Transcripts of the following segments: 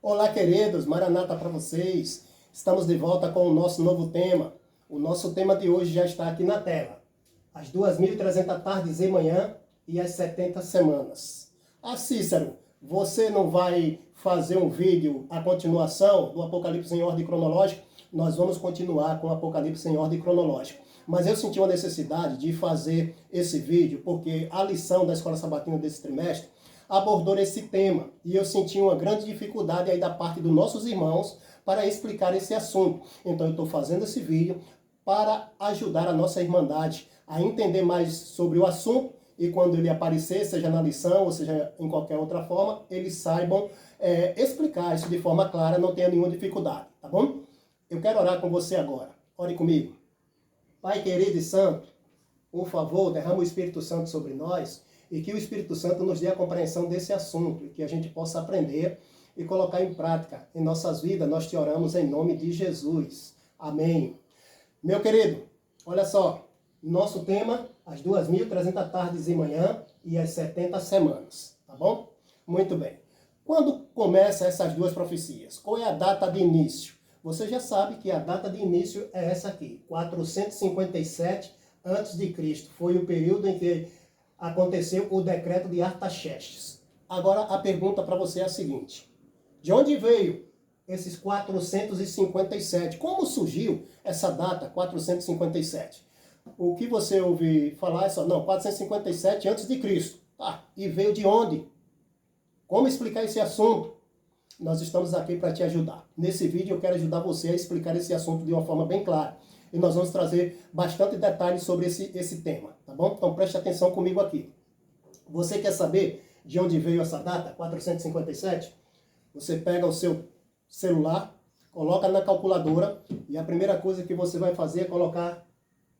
Olá, queridos, Maranata para vocês. Estamos de volta com o nosso novo tema. O nosso tema de hoje já está aqui na tela. As 2.300 tardes e manhã e as 70 semanas. Cícero, você não vai fazer um vídeo, a continuação do Apocalipse em ordem cronológica? Nós vamos continuar com o Apocalipse em ordem cronológica. Mas eu senti uma necessidade de fazer esse vídeo, porque a lição da Escola Sabatina desse trimestre abordou esse tema, e eu senti uma grande dificuldade aí da parte dos nossos irmãos para explicar esse assunto. Então eu estou fazendo esse vídeo para ajudar a nossa irmandade a entender mais sobre o assunto, e quando ele aparecer, seja na lição ou seja em qualquer outra forma, eles saibam explicar isso de forma clara, não tenha nenhuma dificuldade, tá bom? Eu quero orar com você agora. Ore comigo. Pai querido e santo, por favor, derrama o Espírito Santo sobre nós, e que o Espírito Santo nos dê a compreensão desse assunto, e que a gente possa aprender e colocar em prática em nossas vidas. Nós te oramos em nome de Jesus. Amém. Meu querido, olha só, nosso tema, as 2.300 tardes e manhã e as 70 semanas, tá bom? Muito bem. Quando começam essas duas profecias? Qual é a data de início? Você já sabe que a data de início é essa aqui, 457 a.C. Foi o período em que aconteceu o decreto de Artaxerxes. Agora a pergunta para você é a seguinte: de onde veio esses 457? Como surgiu essa data, 457? O que você ouve falar é só, não, 457 a.C. Tá, e veio de onde? Como explicar esse assunto? Nós estamos aqui para te ajudar. Nesse vídeo eu quero ajudar você a explicar esse assunto de uma forma bem clara. E nós vamos trazer bastante detalhes sobre esse tema, tá bom? Então preste atenção comigo aqui. Você quer saber de onde veio essa data, 457? Você pega o seu celular, coloca na calculadora, e a primeira coisa que você vai fazer é colocar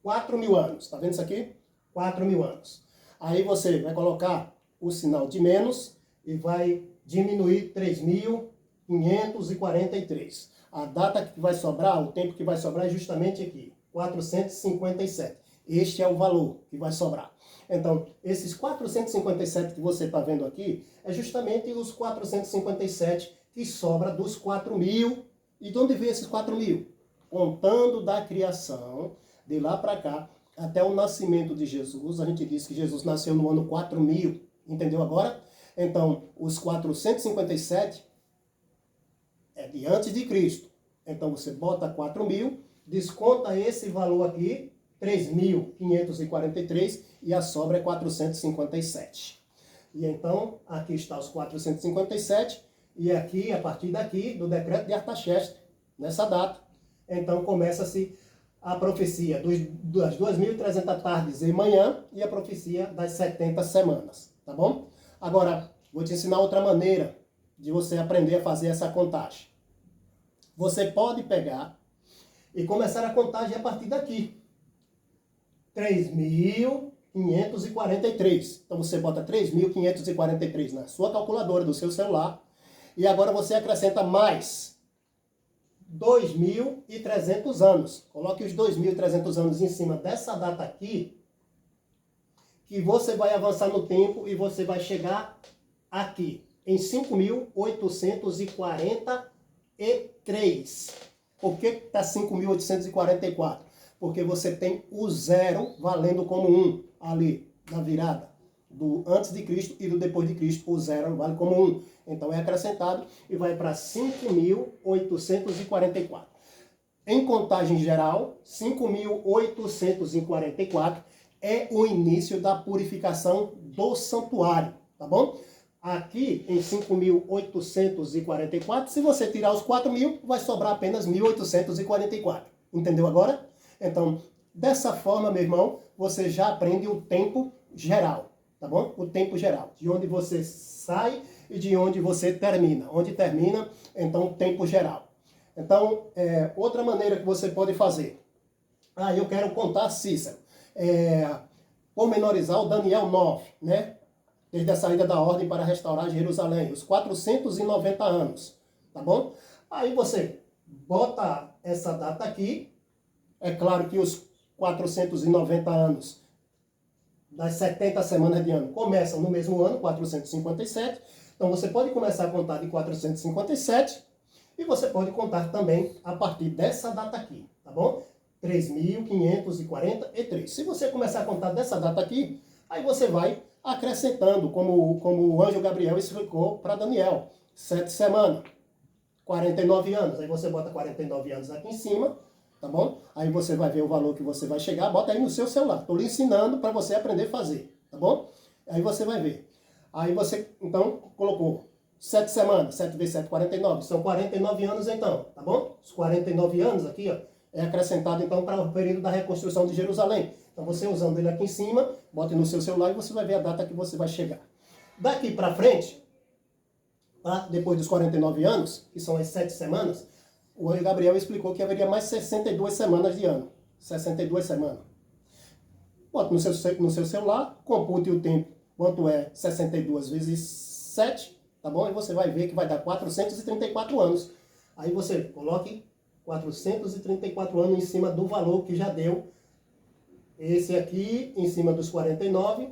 4.000 anos. Tá vendo isso aqui? 4.000 anos. Aí você vai colocar o sinal de menos e vai diminuir 3.543. A data que vai sobrar, o tempo que vai sobrar é justamente aqui, 457. Este é o valor que vai sobrar. Então, esses 457 que você está vendo aqui, é justamente os 457 que sobra dos 4.000. E de onde veio esses 4.000? Contando da criação, de lá para cá, até o nascimento de Jesus. A gente diz que Jesus nasceu no ano 4.000. Entendeu agora? Então, os 457 é de antes de Cristo. Então, você bota 4.000, desconta esse valor aqui, 3.543, e a sobra é 457. E então, aqui está os 457, e aqui, a partir daqui, do decreto de Artaxerxes, nessa data, então começa-se a profecia das 2.300 tardes e manhã e a profecia das 70 semanas, tá bom? Agora, vou te ensinar outra maneira de você aprender a fazer essa contagem. Você pode pegar e começar a contagem a partir daqui. 3.543. Então você bota 3.543 na sua calculadora do seu celular. E agora você acrescenta mais 2.300 anos. Coloque os 2.300 anos em cima dessa data aqui, que você vai avançar no tempo e você vai chegar aqui, em 5.843. Por que está 5.844? Porque você tem o zero valendo como 1 ali, na virada do antes de Cristo e do depois de Cristo. O zero vale como 1. Então é acrescentado e vai para 5.844. Em contagem geral, 5.844 é o início da purificação do santuário, tá bom? Aqui em 5.844, se você tirar os 4.000, vai sobrar apenas 1.844. Entendeu agora? Então, dessa forma, meu irmão, você já aprende o tempo geral, tá bom? O tempo geral, de onde você sai e de onde você termina. Onde termina, então, o tempo geral. Então, outra maneira que você pode fazer. Eu quero contar, Cícero, pormenorizar o Daniel 9, né? Desde a saída da ordem para restaurar Jerusalém, os 490 anos, tá bom? Aí você bota essa data aqui. É claro que os 490 anos das 70 semanas de ano começam no mesmo ano, 457, Então você pode começar a contar de 457 e você pode contar também a partir dessa data aqui, tá bom? 3.543. Se você começar a contar dessa data aqui, aí você vai acrescentando, como o anjo Gabriel explicou para Daniel, 7 semanas, 49 anos. Aí você bota 49 anos aqui em cima, tá bom? Aí você vai ver o valor que você vai chegar, bota aí no seu celular. Estou lhe ensinando para você aprender a fazer, tá bom? Aí você vai ver. Aí você, então, colocou 7 semanas, 7 vezes 7, 49. São 49 anos então, tá bom? Os 49 anos aqui, ó, é acrescentado então para o período da reconstrução de Jerusalém. Então você usando ele aqui em cima, bota no seu celular e você vai ver a data que você vai chegar. Daqui para frente, tá? Depois dos 49 anos, que são as 7 semanas, o anjo Gabriel explicou que haveria mais 62 semanas de ano. 62 semanas. Bota no seu celular, compute o tempo, quanto é 62 vezes 7, tá bom? E você vai ver que vai dar 434 anos. Aí você coloque 434 anos em cima do valor que já deu. Esse aqui em cima dos 49.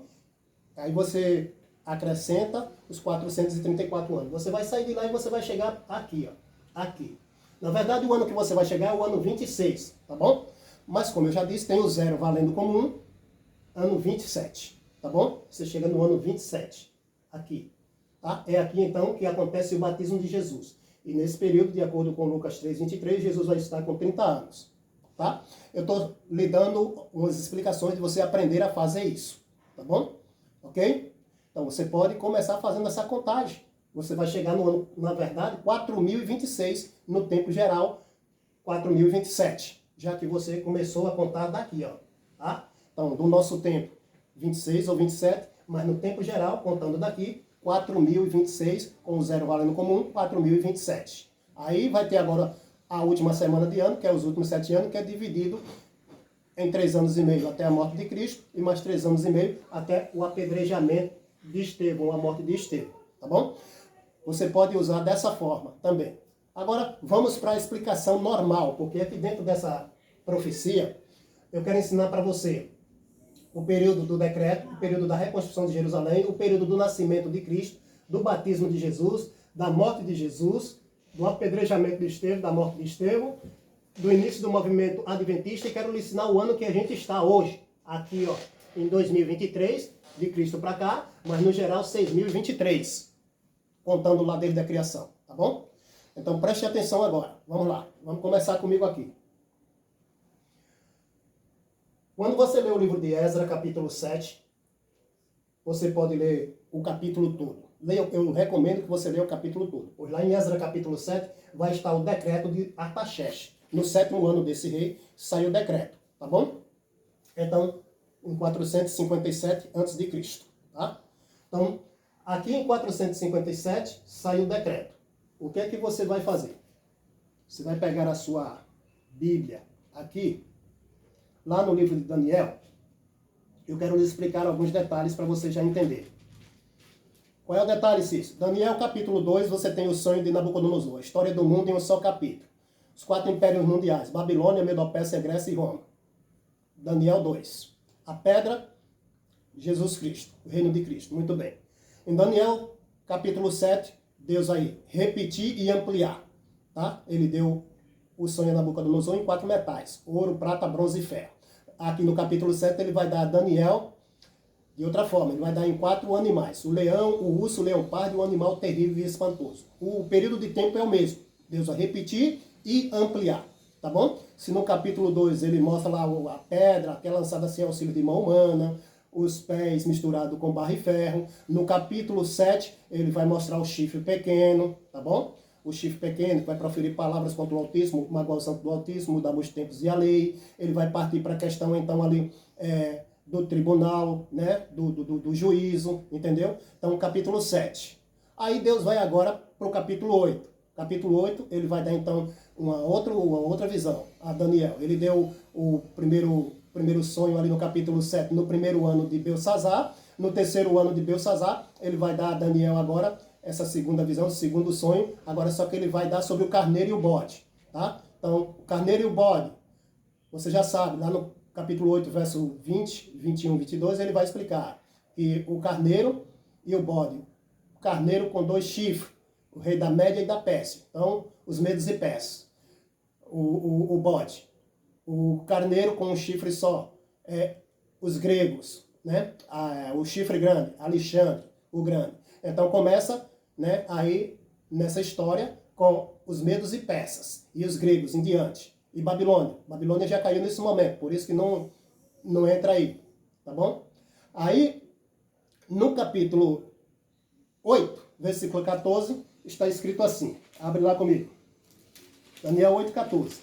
Aí você acrescenta os 434 anos. Você vai sair de lá e você vai chegar aqui, ó. Aqui. Na verdade, o ano que você vai chegar é o ano 26, tá bom? Mas como eu já disse, tem o zero valendo como 1, ano 27, tá bom? Você chega no ano 27, aqui. Tá? É aqui então que acontece o batismo de Jesus. E nesse período, de acordo com Lucas 3:23, Jesus vai estar com 30 anos. Tá? Eu estou lhe dando umas explicações de você aprender a fazer isso. Tá bom? Ok? Então você pode começar fazendo essa contagem. Você vai chegar no ano, na verdade, 4.026, no tempo geral, 4.027. Já que você começou a contar daqui, ó. Tá? Então, do nosso tempo, 26 ou 27, mas no tempo geral, contando daqui, 4.026, com o zero valendo comum, 4.027. Aí vai ter agora a última semana de ano, que é os últimos 7 anos, que é dividido em 3 anos e meio até a morte de Cristo, e mais 3 anos e meio até o apedrejamento de Estevão, a morte de Estevão. Tá bom? Você pode usar dessa forma também. Agora, vamos para a explicação normal, porque aqui dentro dessa profecia, eu quero ensinar para você o período do decreto, o período da reconstrução de Jerusalém, o período do nascimento de Cristo, do batismo de Jesus, da morte de Jesus, do apedrejamento de Estevão, da morte de Estevão, do início do movimento adventista, e quero lhe ensinar o ano que a gente está hoje, aqui ó, em 2023, de Cristo para cá, mas no geral 6.023, contando lá desde a criação, tá bom? Então preste atenção agora, vamos lá, vamos começar comigo aqui. Quando você lê o livro de Esdras, capítulo 7, você pode ler o capítulo todo. Eu recomendo que você leia o capítulo todo, pois lá em Esdras, capítulo 7, vai estar o decreto de Artaxerxes. No 7º ano desse rei, saiu o decreto, tá bom? Então, em 457 a.C., tá? Então, aqui em 457, saiu o decreto. O que é que você vai fazer? Você vai pegar a sua Bíblia aqui, lá no livro de Daniel. Eu quero lhe explicar alguns detalhes para você já entender. Qual é o detalhe, Cícero? Daniel, capítulo 2, você tem o sonho de Nabucodonosor, a história do mundo em um só capítulo. Os 4 impérios mundiais, Babilônia, Medo-Pérsia, Grécia e Roma. Daniel 2. A pedra, Jesus Cristo, o reino de Cristo. Muito bem. Em Daniel, capítulo 7, Deus vai repetir e ampliar. Tá? Ele deu o sonho a Nabucodonosor em 4 metais: ouro, prata, bronze e ferro. Aqui no capítulo 7 ele vai dar a Daniel de outra forma. Ele vai dar em 4 animais: o leão, o urso, o leopardo e o animal terrível e espantoso. O período de tempo é o mesmo. Deus vai repetir e ampliar. Tá bom? Se no capítulo 2 ele mostra lá a pedra, que é lançada sem auxílio de mão humana, os pés misturados com barro e ferro. No capítulo 7 ele vai mostrar o chifre pequeno, tá bom? O chifre pequeno vai proferir palavras contra o autismo, magoar o santo do autismo, mudar os tempos e a lei. Ele vai partir para a questão, então, ali do tribunal, né? Do juízo, entendeu? Então, capítulo 7. Aí Deus vai agora para o capítulo 8. Capítulo 8, ele vai dar, então, uma outra visão a Daniel. Ele deu o primeiro sonho ali no capítulo 7, no primeiro ano de Belsazar. No terceiro ano de Belsazar, ele vai dar a Daniel agora essa segunda visão, segundo sonho, agora só que ele vai dar sobre o carneiro e o bode, tá? Então, o carneiro e o bode, você já sabe, lá no capítulo 8, verso 20, 21, 22, ele vai explicar que o carneiro e o bode, carneiro com 2 chifres, o rei da Média e da Pérsia. Então, os medos e persas. O bode. O carneiro com um chifre só, os gregos, né? O chifre grande, Alexandre, o grande. Então começa, né, aí nessa história com os medos e persas, e os gregos em diante, e Babilônia. Babilônia já caiu nesse momento, por isso que não entra aí, tá bom? Aí, no capítulo 8, versículo 14, está escrito assim, abre lá comigo, Daniel 8,14.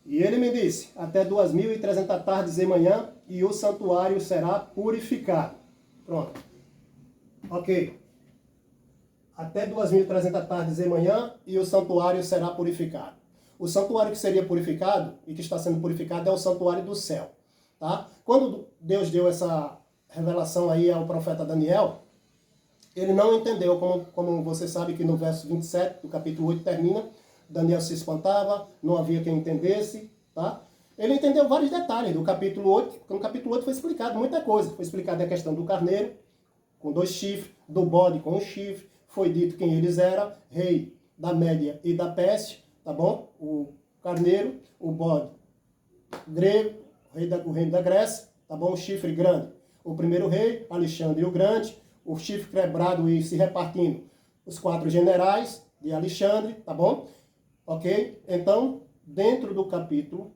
E ele me disse, até 2.300 tardes e manhã, e o santuário será purificado. Pronto. Ok. Até 2.300 tardes e manhã, e o santuário será purificado. O santuário que seria purificado, e que está sendo purificado, é o santuário do céu. Tá? Quando Deus deu essa revelação aí ao profeta Daniel, ele não entendeu, como você sabe que no verso 27 do capítulo 8 termina, Daniel se espantava, não havia quem entendesse, tá? Ele entendeu vários detalhes do capítulo 8, porque no capítulo 8 foi explicado muita coisa. Foi explicada a questão do carneiro, com 2 chifres, do bode com 1 chifre, foi dito quem eles eram, rei da Média e da Pérsia, tá bom? O carneiro, o bode grego, o reino da Grécia, tá bom? O chifre grande, o primeiro rei, Alexandre o Grande, o chifre quebrado e se repartindo, os 4 generais de Alexandre, tá bom? Ok? Então, dentro do capítulo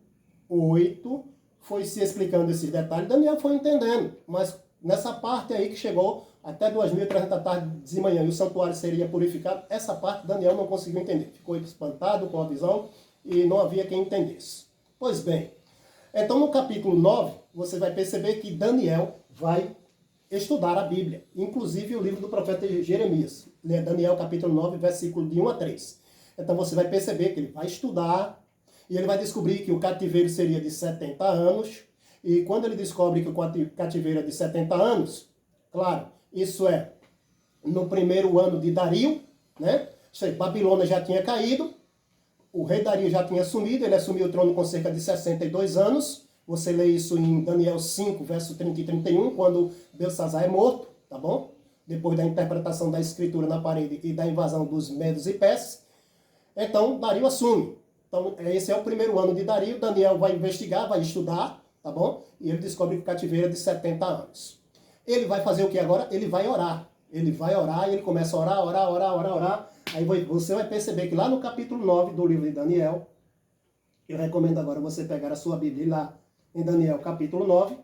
8, foi se explicando esses detalhes. Daniel foi entendendo, mas nessa parte aí que chegou até 2.300 tardes de manhã e o santuário seria purificado, essa parte Daniel não conseguiu entender. Ficou espantado com a visão e não havia quem entendesse. Pois bem, então no capítulo 9, você vai perceber que Daniel vai estudar a Bíblia, inclusive o livro do profeta Jeremias. Daniel capítulo 9, versículo de 1 a 3. Então você vai perceber que ele vai estudar e ele vai descobrir que o cativeiro seria de 70 anos. E quando ele descobre que o cativeiro é de 70 anos, claro, isso é no primeiro ano de Dario, né? Babilônia já tinha caído, o rei Dario já tinha assumido, ele assumiu o trono com cerca de 62 anos. Você lê isso em Daniel 5, verso 30 e 31, quando Belsazar é morto, tá bom? Depois da interpretação da escritura na parede e da invasão dos medos e persas. Então, Dario assume. Então, esse é o primeiro ano de Dario. Daniel vai investigar, vai estudar, tá bom? E ele descobre que o cativeiro é de 70 anos. Ele vai fazer o que agora? Ele vai orar. Ele vai orar e ele começa a orar. Aí você vai perceber que lá no capítulo 9 do livro de Daniel, eu recomendo agora você pegar a sua Bíblia e lá em Daniel capítulo 9,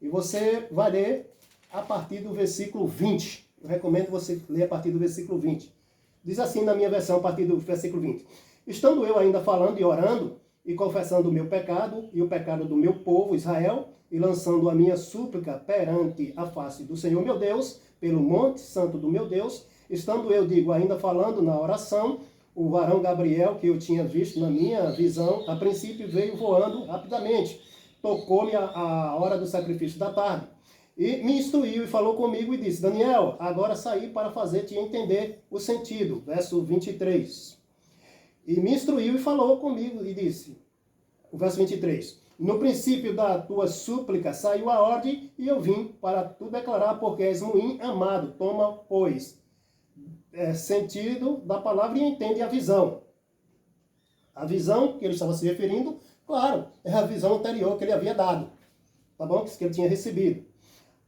e você vai ler a partir do versículo 20. Eu recomendo você ler a partir do versículo 20. Diz assim na minha versão, a partir do versículo 20. Estando eu ainda falando e orando, e confessando o meu pecado, e o pecado do meu povo Israel, e lançando a minha súplica perante a face do Senhor meu Deus, pelo monte santo do meu Deus, estando eu, ainda falando na oração, o varão Gabriel, que eu tinha visto na minha visão, a princípio veio voando rapidamente, tocou-me a hora do sacrifício da tarde, e me instruiu e falou comigo e disse, Daniel, agora saí para fazer-te entender o sentido. Verso 23. E me instruiu e falou comigo e disse, o verso 23. No princípio da tua súplica saiu a ordem e eu vim para tu declarar porque és muito amado. Toma, pois, sentido da palavra e entende a visão. A visão que ele estava se referindo, claro, é a visão anterior que ele havia dado. Tá bom? Que ele tinha recebido.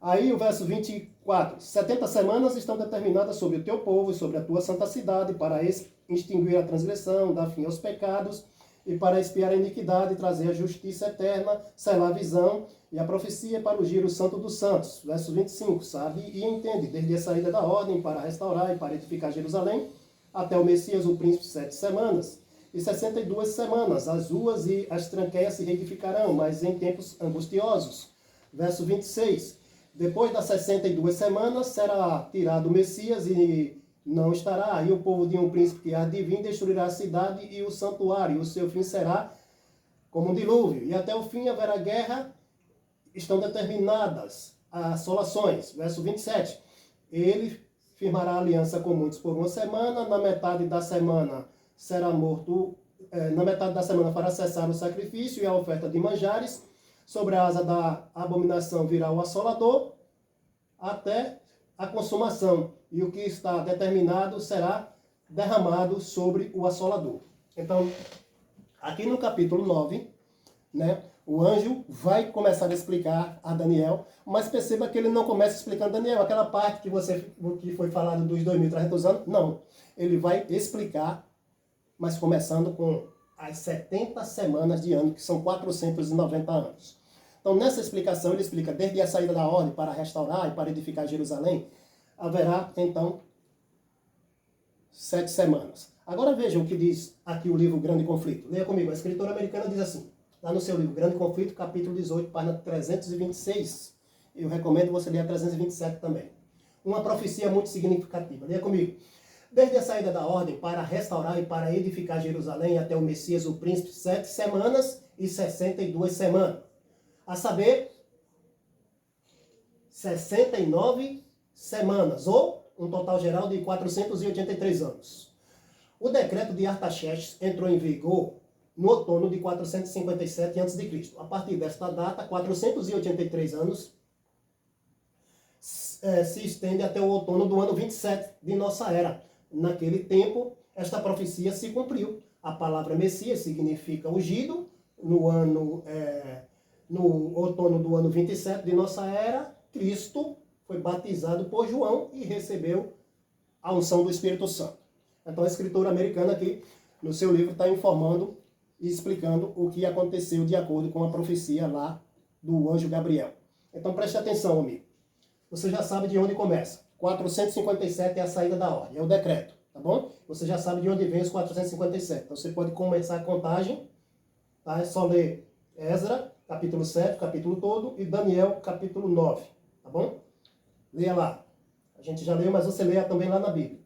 Aí o verso 24. 70 semanas estão determinadas sobre o teu povo e sobre a tua santa cidade para extinguir a transgressão, dar fim aos pecados e para expiar a iniquidade e trazer a justiça eterna, selar a visão e a profecia para ungir o santo dos santos. Verso 25. Sabe e entende, desde a saída da ordem para restaurar e para edificar Jerusalém, até o Messias, o príncipe, 7 semanas. E 62 semanas, as ruas e as tranqueias se reedificarão, mas em tempos angustiosos. Verso 26. Depois das 62 semanas, será tirado o Messias e não estará. Aí o povo de um príncipe que há de vir destruirá a cidade e o santuário. E o seu fim será como um dilúvio. E até o fim haverá guerra. Estão determinadas as assolações. Verso 27. Ele firmará aliança com muitos por 1 semana. Na metade da semana será morto. Na metade da semana fará cessar o sacrifício e a oferta de manjares. Sobre a asa da abominação virá o assolador, até a consumação. E o que está determinado será derramado sobre o assolador. Então, aqui no capítulo 9, né, o anjo vai começar a explicar a Daniel, mas perceba que ele não começa explicando Daniel, aquela parte que foi falado dos 2.300 anos, não. Ele vai explicar, mas começando com as 70 semanas de ano, que são 490 anos. Então, nessa explicação, ele explica desde a saída da ordem para restaurar e para edificar Jerusalém, haverá, então, 7 semanas. Agora vejam o que diz aqui o livro Grande Conflito. Leia comigo, a escritora americana diz assim, lá no seu livro Grande Conflito, capítulo 18, página 326. Eu recomendo você ler a 327 também. Uma profecia muito significativa. Leia comigo. Desde a saída da ordem para restaurar e para edificar Jerusalém até o Messias, o príncipe, 7 semanas e 62 semanas. A saber, 69 semanas, ou um total geral de 483 anos. O decreto de Artaxerxes entrou em vigor no outono de 457 a.C. A partir desta data, 483 anos se estende até o outono do ano 27 de nossa era. Naquele tempo, esta profecia se cumpriu. A palavra Messias significa ungido. No outono do ano 27 de nossa era, Cristo foi batizado por João e recebeu a unção do Espírito Santo. Então a escritora americana aqui, no seu livro, está informando e explicando o que aconteceu de acordo com a profecia lá do anjo Gabriel. Então preste atenção, amigo. Você já sabe de onde começa. 457 é a saída da ordem, é o decreto, tá bom? Você já sabe de onde vem os 457. Então você pode começar a contagem, tá? É só ler Esdra, capítulo 7, capítulo todo, e Daniel, capítulo 9, tá bom? Leia lá. A gente já leu, mas você leia também lá na Bíblia.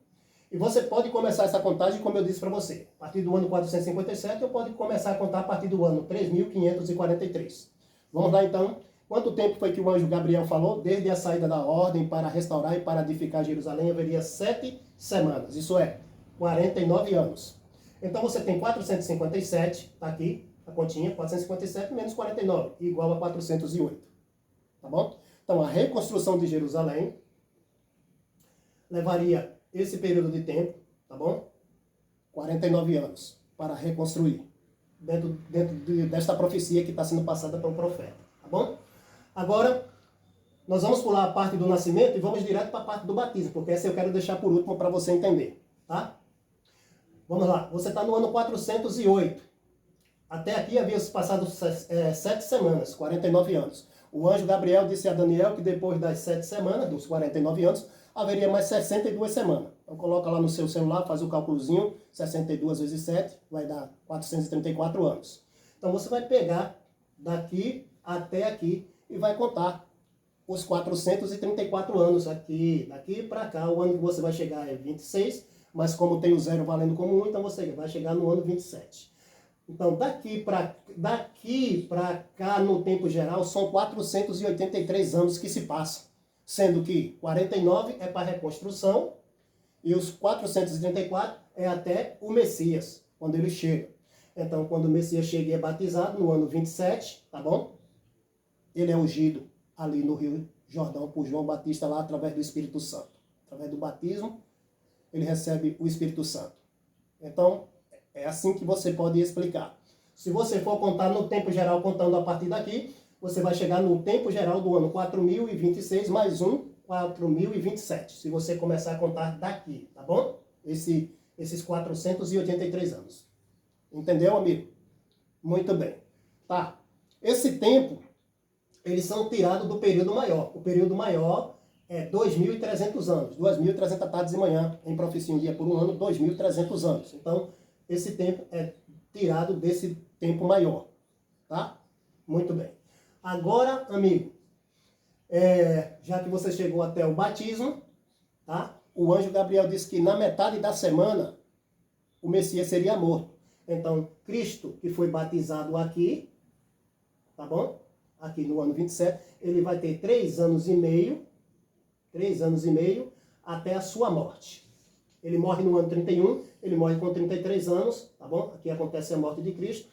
E você pode começar essa contagem, como eu disse para você, a partir do ano 457, ou pode começar a contar a partir do ano 3543. Vamos lá então. Quanto tempo foi que o anjo Gabriel falou? Desde a saída da ordem para restaurar e para edificar Jerusalém, haveria 7 semanas. Isso é, 49 anos. Então você tem 457, está aqui a continha, 457 menos 49, igual a 408. Tá bom? Então a reconstrução de Jerusalém levaria esse período de tempo, tá bom? 49 anos para reconstruir, dentro desta profecia que está sendo passada pelo profeta, tá bom? Agora, nós vamos pular a parte do nascimento e vamos direto para a parte do batismo, porque essa eu quero deixar por último para você entender, tá? Vamos lá, você está no ano 408. Até aqui havia passado 7 semanas, 49 anos. O anjo Gabriel disse a Daniel que depois das 7 semanas, dos 49 anos, haveria mais 62 semanas. Então coloca lá no seu celular, faz o cálculozinho, 62 vezes 7, vai dar 434 anos. Então você vai pegar daqui até aqui e vai contar os 434 anos aqui, daqui para cá. O ano que você vai chegar é 26, mas como tem o zero valendo como 1, então você vai chegar no ano 27. Então daqui para cá no tempo geral são 483 anos que se passam, sendo que 49 é para a reconstrução e os 434 é até o Messias, quando ele chega. Então quando o Messias chega e é batizado no ano 27, tá bom? Ele é ungido ali no Rio Jordão por João Batista lá através do Espírito Santo. Através do batismo, ele recebe o Espírito Santo. Então, é assim que você pode explicar. Se você for contar no tempo geral, contando a partir daqui, você vai chegar no tempo geral do ano 4026 mais 4027. Se você começar a contar daqui, tá bom? Esses 483 anos. Entendeu, amigo? Muito bem. Tá. Esse tempo, eles são tirados do período maior. O período maior é 2.300 anos. 2.300 tardes e manhã, em profecia um dia por um ano, 2.300 anos. Então, esse tempo é tirado desse tempo maior. Tá? Muito bem. Agora, amigo, já que você chegou até o batismo, tá? O anjo Gabriel disse que na metade da semana o Messias seria morto. Então, Cristo, que foi batizado aqui, tá bom? Aqui no ano 27, ele vai ter 3 anos e meio até a sua morte. Ele morre no ano 31, ele morre com 33 anos, tá bom? Aqui acontece a morte de Cristo.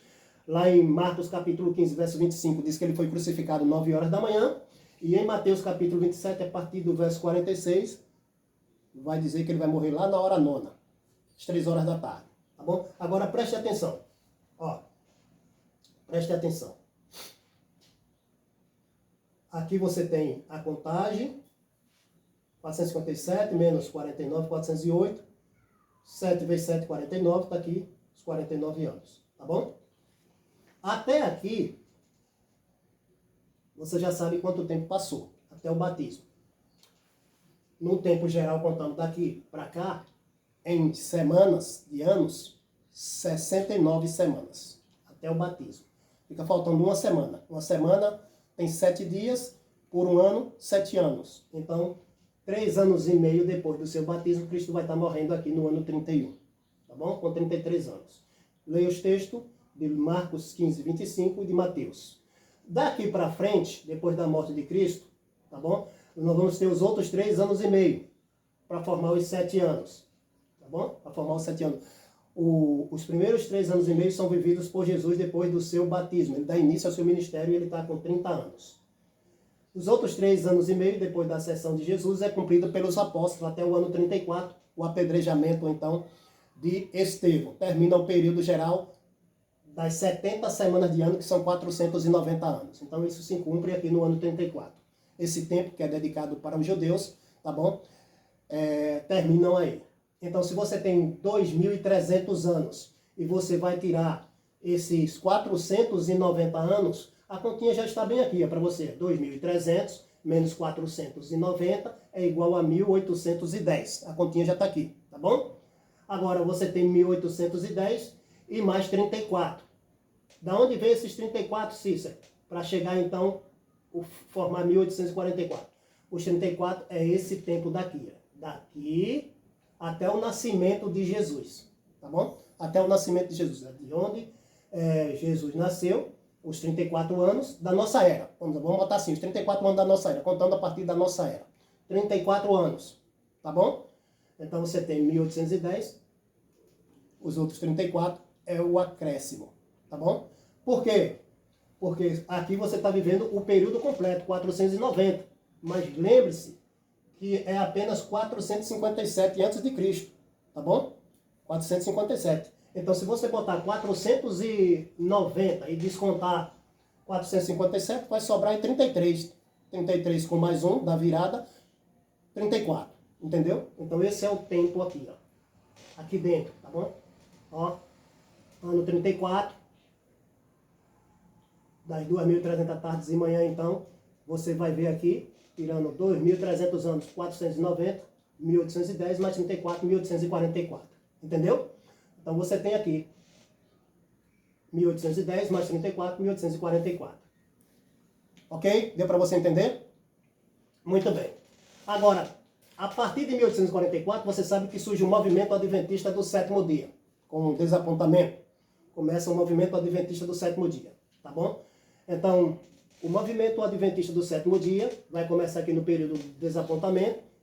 Lá em Marcos capítulo 15, verso 25, diz que ele foi crucificado 9 horas da manhã. E em Mateus capítulo 27, a partir do verso 46, vai dizer que ele vai morrer lá na hora nona, às 3 horas da tarde. Tá bom? Agora preste atenção. Ó, preste atenção. Aqui você tem a contagem, 457 menos 49, 408. 7 vezes 7, 49, está aqui os 49 anos. Tá bom? Até aqui, você já sabe quanto tempo passou, até o batismo. No tempo geral, contando daqui para cá, em semanas de anos, 69 semanas, até o batismo. Fica faltando uma semana. Uma semana tem 7 dias, por um ano, 7 anos. Então, 3 anos e meio depois do seu batismo, Cristo vai estar morrendo aqui no ano 31. Tá bom? Com 33 anos. Leia os textos de Marcos 15, 25 e de Mateus. Daqui para frente, depois da morte de Cristo, tá bom? Nós vamos ter os outros 3 anos e meio para formar os 7 anos. Tá bom? Para formar os 7 anos. Os primeiros 3 anos e meio são vividos por Jesus depois do seu batismo. Ele dá início ao seu ministério e ele está com 30 anos. Os outros 3 anos e meio, depois da ascensão de Jesus, é cumprido pelos apóstolos até o ano 34, o apedrejamento, então, de Estevão. Termina o período geral das 70 semanas de ano, que são 490 anos. Então, isso se cumpre aqui no ano 34. Esse tempo que é dedicado para os judeus, tá bom? Terminam aí. Então, se você tem 2.300 anos e você vai tirar esses 490 anos, a continha já está bem aqui, para você. 2.300 menos 490 é igual a 1.810. A continha já está aqui, tá bom? Agora você tem 1.810 e mais 34. Da onde vem esses 34, Cícero? Para chegar, então, formar 1.844. Os 34 é esse tempo daqui. Daqui até o nascimento de Jesus, tá bom? Até o nascimento de Jesus. De onde Jesus nasceu, os 34 anos da nossa era. Vamos botar assim, os 34 anos da nossa era, contando a partir da nossa era. 34 anos, tá bom? Então você tem 1.810, os outros 34 é o acréscimo, tá bom? Por quê? Porque aqui você está vivendo o período completo, 490. Mas lembre-se que é apenas 457 antes de Cristo, tá bom? 457. Então, se você botar 490 e descontar 457, vai sobrar em 33. 33 com mais 1 da virada, 34. Entendeu? Então, esse é o tempo aqui, ó. Aqui dentro, tá bom? Ó, ano 34, das 2.300 tardes e manhã, então, você vai ver aqui, tirando 2.300 anos, 490, 1.810, mais 34, 1.844. Entendeu? Então você tem aqui 1.810 mais 34, 1.844. Ok? Deu para você entender? Muito bem. Agora, a partir de 1844, você sabe que surge o movimento adventista do sétimo dia. Com um desapontamento. Começa o movimento adventista do sétimo dia. Tá bom? Então, o movimento adventista do sétimo dia vai começar aqui no período do desapontamento.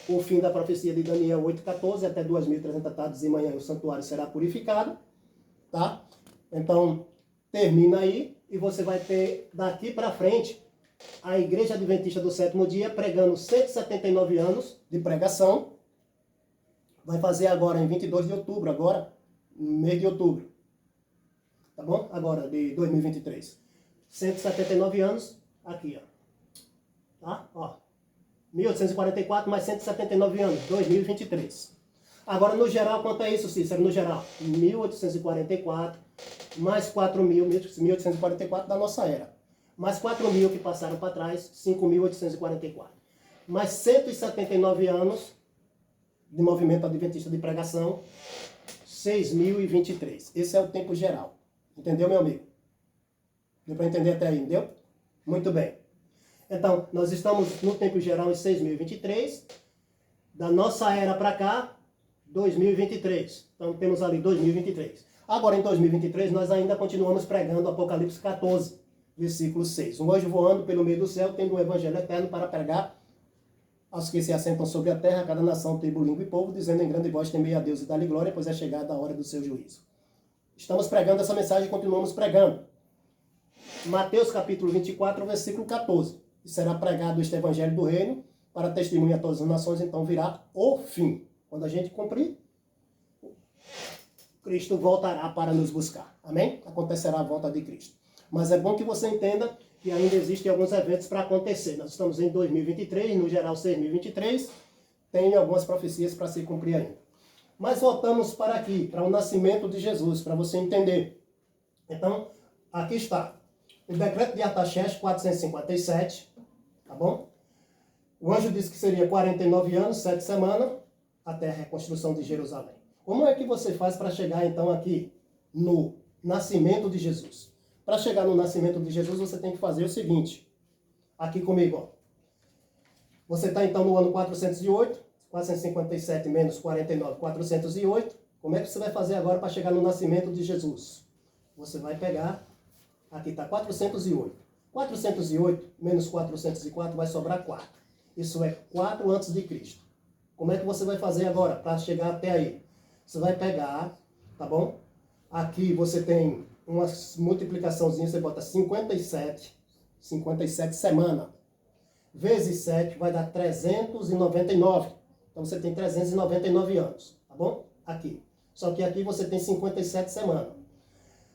O fim da profecia de Daniel 8,14, até 2.300 tardes e manhã o santuário será purificado, tá? Então, termina aí e você vai ter daqui para frente a Igreja Adventista do Sétimo Dia pregando 179 anos de pregação. Vai fazer agora em 22 de outubro, agora, no mês de outubro, tá bom? Agora, de 2023. 179 anos, aqui, ó. Tá? Ó. 1844 mais 179 anos, 2023. Agora, no geral, quanto é isso, Cícero? No geral, 1844 mais 4.000, 1844 da nossa era. Mais 4.000 que passaram para trás, 5.844. Mais 179 anos de movimento adventista de pregação, 6.023. Esse é o tempo geral. Entendeu, meu amigo? Deu para entender até aí, entendeu? Muito bem. Então, nós estamos no tempo geral em 6.023, da nossa era para cá, 2023. Então, temos ali 2023. Agora, em 2023, nós ainda continuamos pregando Apocalipse 14, versículo 6. Um anjo voando pelo meio do céu, tendo um evangelho eterno para pregar aos que se assentam sobre a terra, cada nação, tribo, língua e povo, dizendo em grande voz, temei a Deus e dá-lhe glória, pois é chegada a hora do seu juízo. Estamos pregando essa mensagem e continuamos pregando. Mateus capítulo 24, versículo 14. e será pregado este evangelho do reino para testemunhar a todas as nações, então virá o fim. Quando a gente cumprir, Cristo voltará para nos buscar. Amém? Acontecerá a volta de Cristo. Mas é bom que você entenda que ainda existem alguns eventos para acontecer. Nós estamos em 2023, no geral 2023, tem algumas profecias para se cumprir ainda. Mas voltamos para aqui, para o nascimento de Jesus, para você entender. Então, aqui está. O decreto de Artaxerxes 457, tá bom? O anjo disse que seria 49 anos, 7 semanas, até a reconstrução de Jerusalém. Como é que você faz para chegar, então, aqui no nascimento de Jesus? Para chegar no nascimento de Jesus, você tem que fazer o seguinte. Aqui comigo, ó. Você está, então, no ano 408, 457 menos 49, 408. Como é que você vai fazer agora para chegar no nascimento de Jesus? Você vai pegar, aqui está 408. 408 menos 404 vai sobrar 4. Isso é 4 antes de Cristo. Como é que você vai fazer agora para chegar até aí? Você vai pegar, tá bom? Aqui você tem uma multiplicaçãozinha, você bota 57 semanas. Vezes 7 vai dar 399. Então você tem 399 anos, tá bom? Aqui. Só que aqui você tem 57 semanas.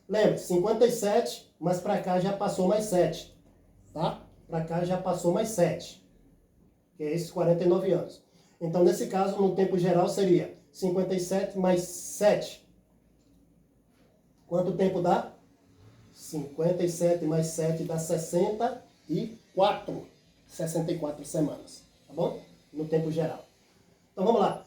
Lembre, 57, mas para cá já passou mais 7, tá? Para cá já passou mais 7, que é esses 49 anos. Então, nesse caso, no tempo geral, seria 57 mais 7. Quanto tempo dá? 57 mais 7 dá 64. 64 semanas, tá bom? No tempo geral. Então, vamos lá.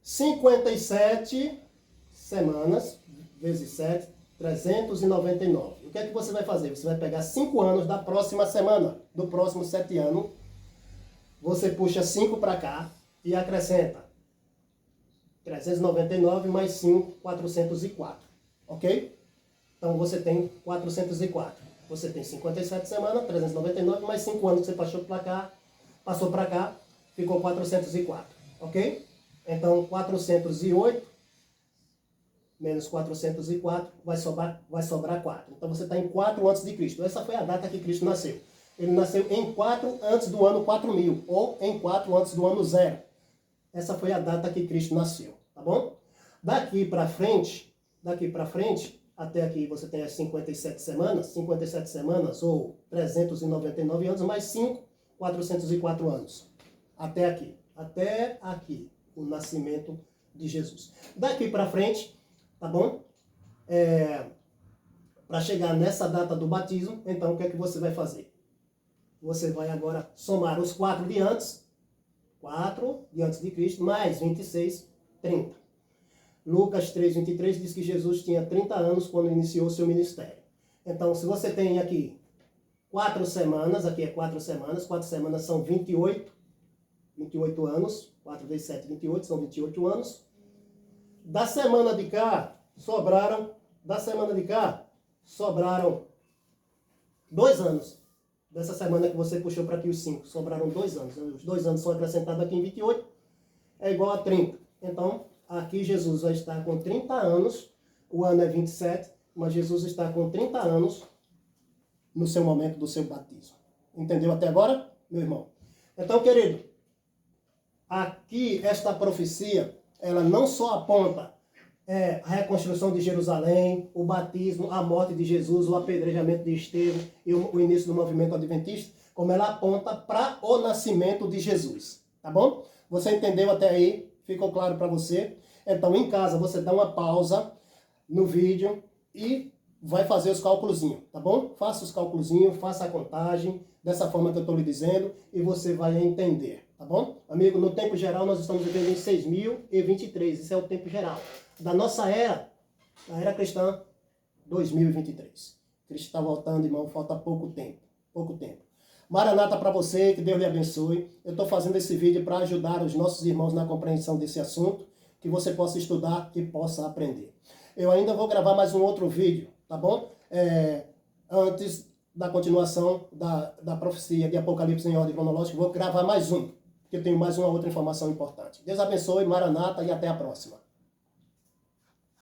57 semanas vezes 7, 399. O que é que você vai fazer? Você vai pegar 5 anos da próxima semana, do próximo 7 anos. Você puxa 5 para cá e acrescenta 399 mais 5, 404. Ok? Então você tem 404. Você tem 57 semanas, 399, mais 5 anos que você passou para cá, ficou 404. Ok? Então 408 menos 404 vai sobrar 4. Então você está em 4 antes de Cristo. Essa foi a data que Cristo nasceu. Ele nasceu em 4 antes do ano 4000, ou em 4 antes do ano 0. Essa foi a data que Cristo nasceu, tá bom? Daqui para frente, até aqui você tem as 57 semanas ou 399 anos, mais 5, 404 anos. Até aqui, o nascimento de Jesus. Daqui para frente, tá bom? Para chegar nessa data do batismo, então o que é que você vai fazer? Você vai agora somar os 4 de antes de Cristo, mais 26, 30. Lucas 3:23 diz que Jesus tinha 30 anos quando iniciou seu ministério. Então, se você tem aqui 4 semanas, aqui é 4 semanas são 28 anos, 4 vezes 7, 28, são 28 anos. Da semana de cá, sobraram 2 anos. Dessa semana que você puxou para aqui os 5, sobraram 2 anos. Os 2 anos são acrescentados aqui em 28, é igual a 30. Então, aqui Jesus vai estar com 30 anos, o ano é 27, mas Jesus está com 30 anos no seu momento do seu batismo. Entendeu até agora, meu irmão? Então, querido, aqui esta profecia, ela não só aponta a reconstrução de Jerusalém, o batismo, a morte de Jesus, o apedrejamento de Estevão e o início do movimento adventista, como ela aponta para o nascimento de Jesus. Tá bom? Você entendeu até aí? Ficou claro para você? Então, em casa, você dá uma pausa no vídeo e vai fazer os cálculozinhos, tá bom? Faça os cálculozinhos, faça a contagem, dessa forma que eu estou lhe dizendo, e você vai entender, tá bom? Amigo, no tempo geral, nós estamos vivendo em 6023, esse é o tempo geral. Da nossa era, a era cristã, 2023. Cristo está voltando, irmão, falta pouco tempo. Maranata para você, que Deus lhe abençoe. Eu estou fazendo esse vídeo para ajudar os nossos irmãos na compreensão desse assunto, que você possa estudar e possa aprender. Eu ainda vou gravar mais um outro vídeo, tá bom? Antes da continuação da profecia de Apocalipse em ordem cronológica, vou gravar mais um, porque eu tenho mais uma outra informação importante. Deus abençoe, Maranata, e até a próxima.